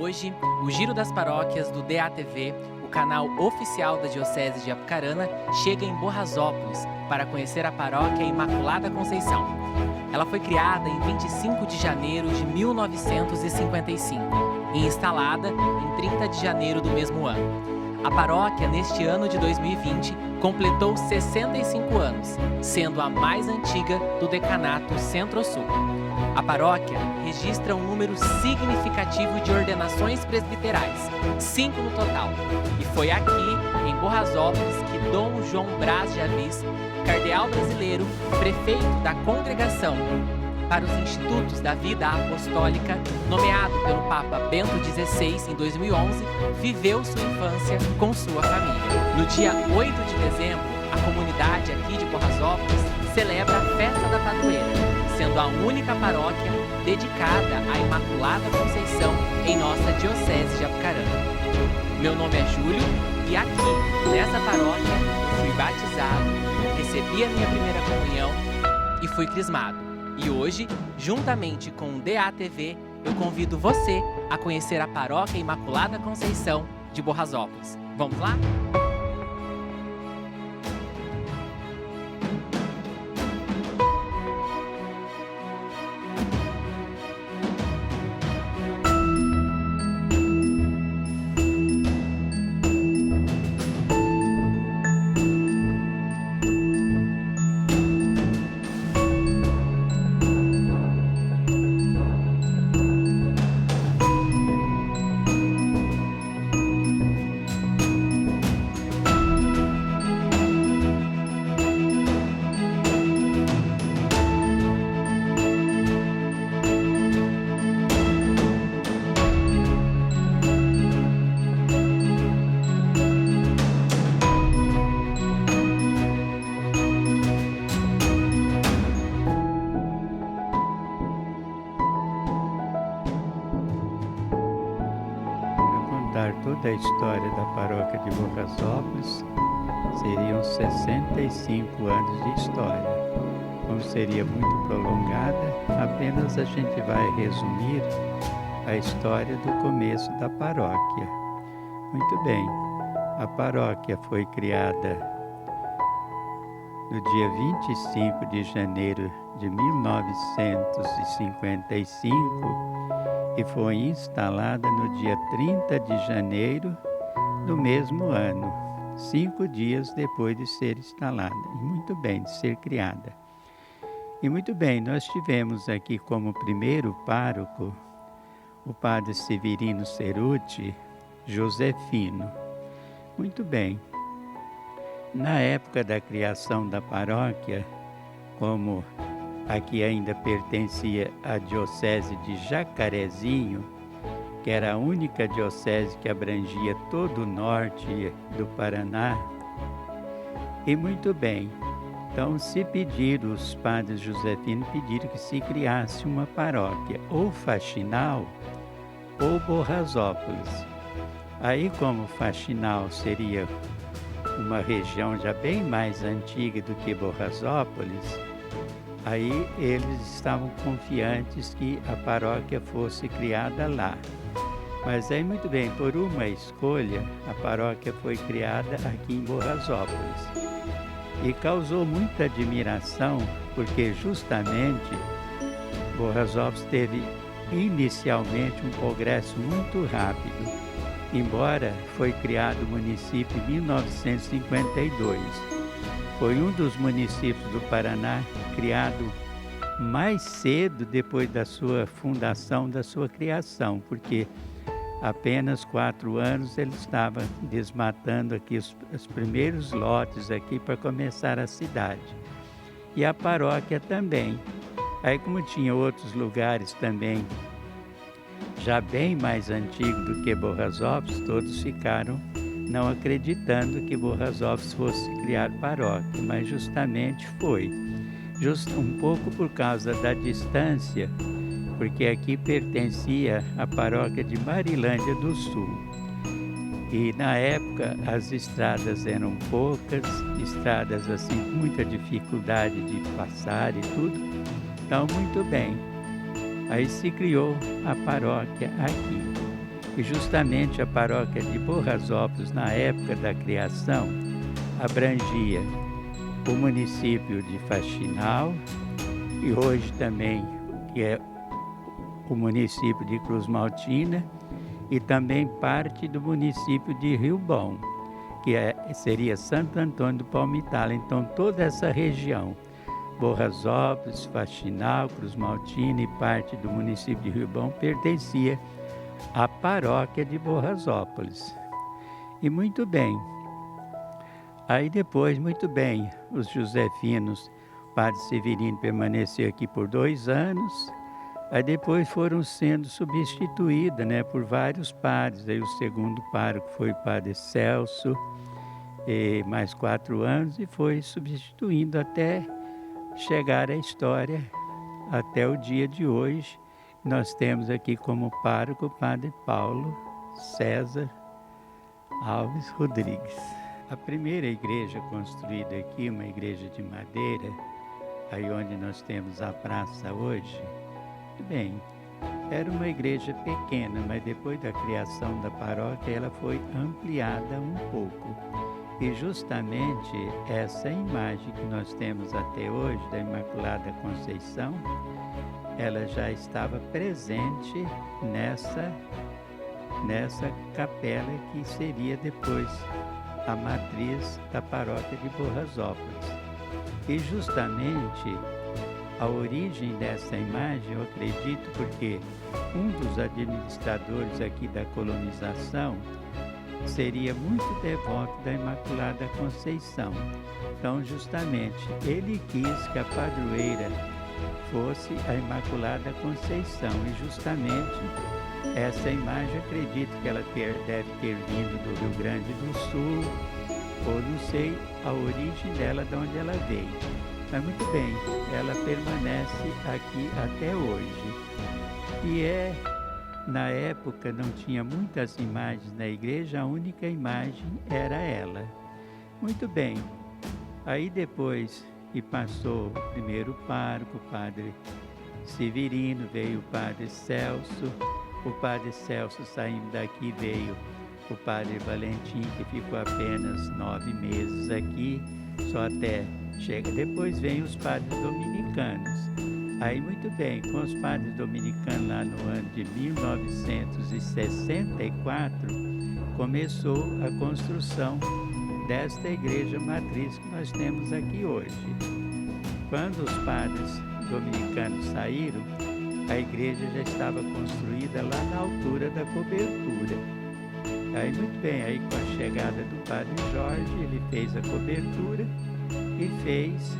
Hoje, o Giro das Paróquias do DATV, o canal oficial da Diocese de Apucarana, chega em Borrazópolis para conhecer a paróquia Imaculada Conceição. Ela foi criada em 25 de janeiro de 1955 e instalada em 30 de janeiro do mesmo ano. A paróquia, neste ano de 2020, completou 65 anos, sendo a mais antiga do decanato Centro-Sul. A paróquia registra um número significativo de ordenações presbiterais, 5 no total. E foi aqui, em Borrazópolis, que Dom João Braz de Assis, cardeal brasileiro, prefeito da Congregação para os Institutos da Vida Apostólica, nomeado pelo Papa Bento XVI em 2011, viveu sua infância com sua família. No dia 8 de dezembro, a comunidade aqui de Borrazópolis celebra a Festa da Padroeira, sendo a única paróquia dedicada à Imaculada Conceição em nossa Diocese de Apucarana. Meu nome é Júlio e aqui, nessa paróquia, fui batizado, recebi a minha primeira comunhão e fui crismado. E hoje, juntamente com o DATV, eu convido você a conhecer a Paróquia Imaculada Conceição de Borrazópolis. Vamos lá? Toda a história da paróquia de Borrazópolis seriam 65 anos de história. Como seria muito prolongada, apenas a gente vai resumir a história do começo da paróquia. Muito bem, a paróquia foi criada no dia 25 de janeiro de 1955 e foi instalada no dia 30 de janeiro do mesmo ano, 5 dias depois de ser instalada, e muito bem, de ser criada. E muito bem, nós tivemos aqui como primeiro pároco o padre Severino Cerutti Josefino. Muito bem, na época da criação da paróquia, como aqui ainda pertencia à diocese de Jacarezinho, que era a única diocese que abrangia todo o norte do Paraná. E muito bem, então os padres Josefino pediram que se criasse uma paróquia, ou Faxinal ou Borrazópolis. Aí, como Faxinal seria uma região já bem mais antiga do que Borrazópolis, aí eles estavam confiantes que a paróquia fosse criada lá. Mas aí, muito bem, por uma escolha, a paróquia foi criada aqui em Borrazópolis. E causou muita admiração, porque justamente Borrazópolis teve inicialmente um progresso muito rápido, embora foi criado o município em 1952. Foi um dos municípios do Paraná criado mais cedo depois da sua fundação, da sua criação, porque apenas 4 anos ele estava desmatando aqui os primeiros lotes aqui para começar a cidade. E a paróquia também. Aí, como tinha outros lugares também já bem mais antigos do que Borrazópolis, todos ficaram não acreditando que Borrazópolis fosse criar paróquia, mas justamente foi. Um pouco por causa da distância, porque aqui pertencia à paróquia de Marilândia do Sul. E na época as estradas eram poucas, estradas assim com muita dificuldade de passar e tudo. Então, muito bem. Aí se criou a paróquia aqui. E justamente a paróquia de Borrasópolis, na época da criação, abrangia o município de Faxinal e hoje também, que é o município de Cruz Maltina, e também parte do município de Rio Bom, que seria Santo Antônio do Palmital. Então toda essa região, Borrasópolis, Faxinal, Cruz Maltina e parte do município de Rio Bom pertencia à paróquia de Borrasópolis. E muito bem, aí depois, muito bem, os josefinos, o padre Severino permaneceu aqui por 2 anos, aí depois foram sendo substituídas, né, por vários padres. Aí o segundo pároco foi o padre Celso, mais 4 anos, e foi substituindo até chegar à história, até o dia de hoje. Nós temos aqui como pároco o padre Paulo César Alves Rodrigues. A primeira igreja construída aqui, uma igreja de madeira, aí onde nós temos a praça hoje, bem, era uma igreja pequena, mas depois da criação da paróquia ela foi ampliada um pouco. E justamente essa imagem que nós temos até hoje, da Imaculada Conceição, ela já estava presente nessa capela que seria depois a matriz da paróquia de Borrasópolis. E justamente a origem dessa imagem, eu acredito, porque um dos administradores aqui da colonização seria muito devoto da Imaculada Conceição. Então, justamente, ele quis que a padroeira fosse a Imaculada Conceição. E justamente essa imagem, acredito que ela deve ter vindo do Rio Grande do Sul, ou não sei a origem dela, de onde ela veio. Mas muito bem, ela permanece aqui até hoje. E na época não tinha muitas imagens na igreja, a única imagem era ela. Muito bem, aí depois que passou o primeiro pároco, o padre Severino, veio o padre Celso. O padre Celso, saindo daqui, veio o padre Valentim, que ficou apenas 9 meses aqui, só até chega. Depois vem os padres dominicanos. Aí, muito bem, com os padres dominicanos lá no ano de 1964, começou a construção desta igreja matriz que nós temos aqui hoje. Quando os padres dominicanos saíram, a igreja já estava construída lá na altura da cobertura. Aí, muito bem, aí com a chegada do padre Jorge, ele fez a cobertura e fez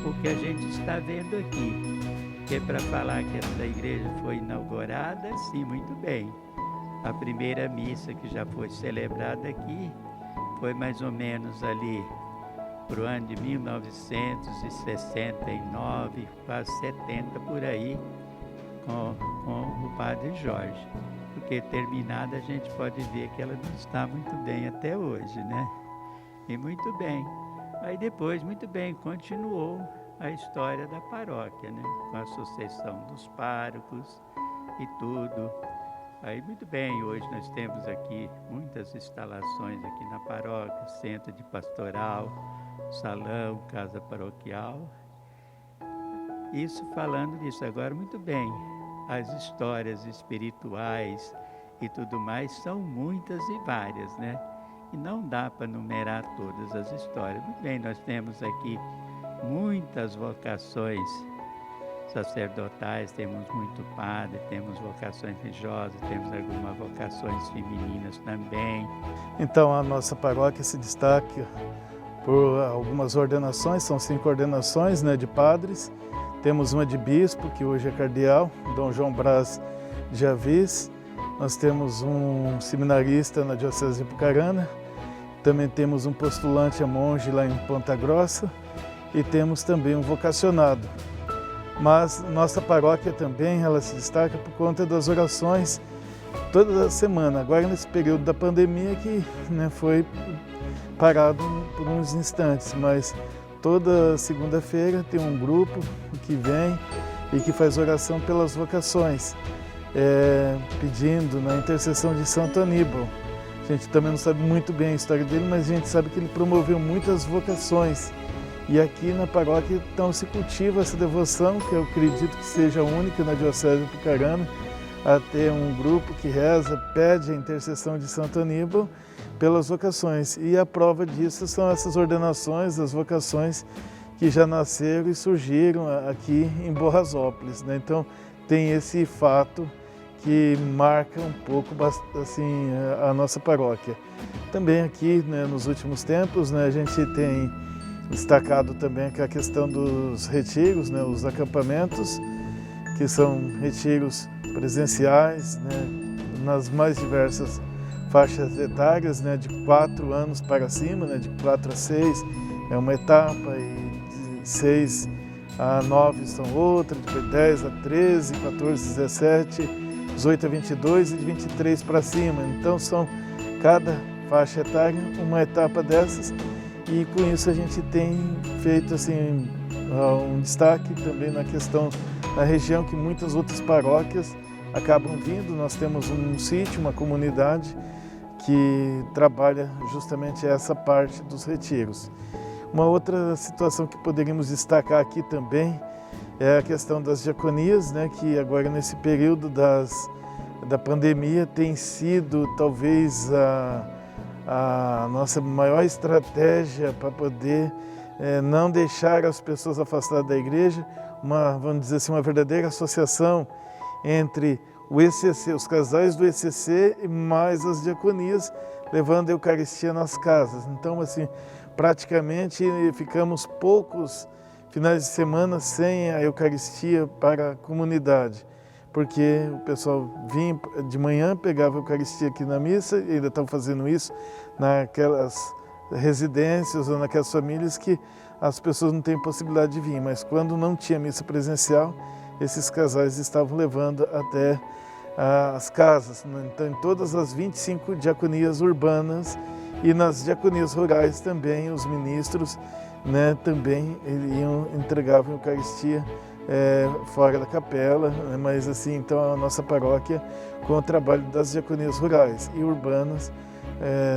o que a gente está vendo aqui. Que é para falar que essa igreja foi inaugurada, sim, muito bem. A primeira missa que já foi celebrada aqui foi mais ou menos ali para o ano de 1969, quase 70 por aí, com o padre Jorge. Porque terminada a gente pode ver que ela não está muito bem até hoje, né? E muito bem. Aí depois, muito bem, continuou a história da paróquia, né? Com a sucessão dos párocos e tudo. Aí, muito bem, hoje nós temos aqui muitas instalações aqui na paróquia, centro de pastoral, salão, casa paroquial. Isso falando disso. Agora, muito bem, as histórias espirituais e tudo mais são muitas e várias, né? E não dá para numerar todas as histórias. Muito bem, nós temos aqui muitas vocações sacerdotais, temos muito padre, temos vocações religiosas, temos algumas vocações femininas também. Então a nossa paróquia se destaca por algumas ordenações, são 5 ordenações, né, de padres. Temos uma de bispo, que hoje é cardeal, Dom João Braz de Avis. Nós temos um seminarista na Diocese de Apucarana. Também temos um postulante a monge lá em Ponta Grossa. E temos também um vocacionado. Mas nossa paróquia também, ela se destaca por conta das orações toda a semana. Agora nesse período da pandemia que, né, foi parado por uns instantes, mas toda segunda-feira tem um grupo que vem e que faz oração pelas vocações. pedindo na intercessão de Santo Aníbal. A gente também não sabe muito bem a história dele, mas a gente sabe que ele promoveu muitas vocações. E aqui na paróquia então se cultiva essa devoção, que eu acredito que seja única na Diocese de Apucarana, a ter um grupo que reza, pede a intercessão de Santo Aníbal pelas vocações. E a prova disso são essas ordenações, as vocações que já nasceram e surgiram aqui em Borrazópolis, né? Então tem esse fato que marca um pouco assim, a nossa paróquia. Também aqui, né, nos últimos tempos, né, a gente tem destacado também a questão dos retiros, né, os acampamentos, que são retiros presenciais, né, nas mais diversas faixas etárias, né, de 4 anos para cima, né, de 4 a 6 é uma etapa, e de 6 a 9 são outra, de 10 a 13, 14 a 17, 18 a 22 e de 23 para cima. Então são cada faixa etária uma etapa dessas, e com isso a gente tem feito assim um destaque também na questão da região, que muitas outras paróquias acabam vindo. Nós temos um sítio, uma comunidade que trabalha justamente essa parte dos retiros. Uma outra situação que poderíamos destacar aqui também é a questão das diaconias, né, que agora nesse período da pandemia tem sido talvez a nossa maior estratégia para poder não deixar as pessoas afastadas da igreja, vamos dizer assim, uma verdadeira associação entre o ECC, os casais do ECC e mais as diaconias, levando a Eucaristia nas casas. Então, assim, praticamente ficamos poucos finais de semana sem a Eucaristia para a comunidade, porque o pessoal vinha de manhã, pegava a Eucaristia aqui na missa, e ainda estão fazendo isso naquelas residências ou naquelas famílias que as pessoas não têm possibilidade de vir, mas quando não tinha missa presencial, esses casais estavam levando até as casas. Então, em todas as 25 diaconias urbanas e nas diaconias rurais também, os ministros, né, também entregavam a Eucaristia fora da capela, né, mas assim, então a nossa paróquia, com o trabalho das diaconias rurais e urbanas,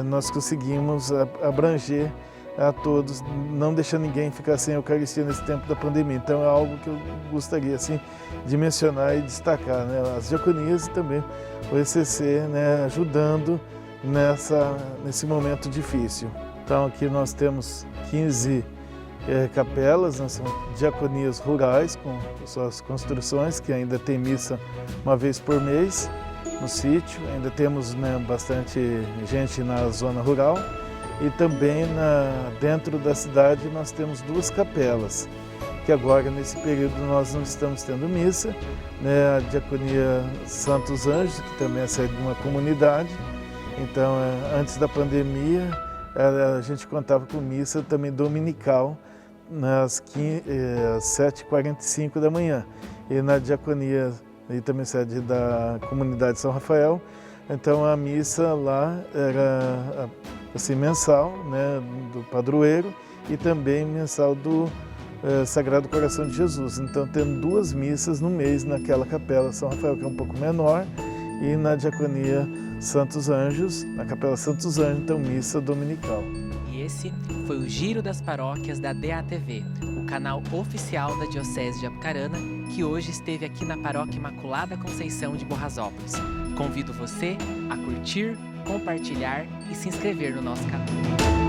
nós conseguimos abranger a todos, não deixar ninguém ficar sem a Eucaristia nesse tempo da pandemia. Então é algo que eu gostaria assim de mencionar e destacar, né, as diaconias e também o ECC, né, ajudando nesse momento difícil. Então aqui nós temos 15 capelas, né, são diaconias rurais com suas construções, que ainda tem missa uma vez por mês no sítio. Ainda temos, né, bastante gente na zona rural, e também dentro da cidade nós temos 2 capelas, que agora nesse período nós não estamos tendo missa, né, a diaconia Santos Anjos, que também é sede de uma comunidade. Então, antes da pandemia, a gente contava com missa também dominical, às 7h45 da manhã. E na diaconia, e também sede da comunidade São Rafael, então a missa lá era assim, mensal, né, do padroeiro, e também mensal do Sagrado Coração de Jesus. Então, tendo 2 missas no mês naquela capela São Rafael, que é um pouco menor, e na diaconia Santos Anjos, na capela Santos Anjos, então missa dominical. E esse foi o Giro das Paróquias da DATV, o canal oficial da Diocese de Apucarana, que hoje esteve aqui na Paróquia Imaculada Conceição de Borrazópolis. Convido você a curtir, compartilhar e se inscrever no nosso canal.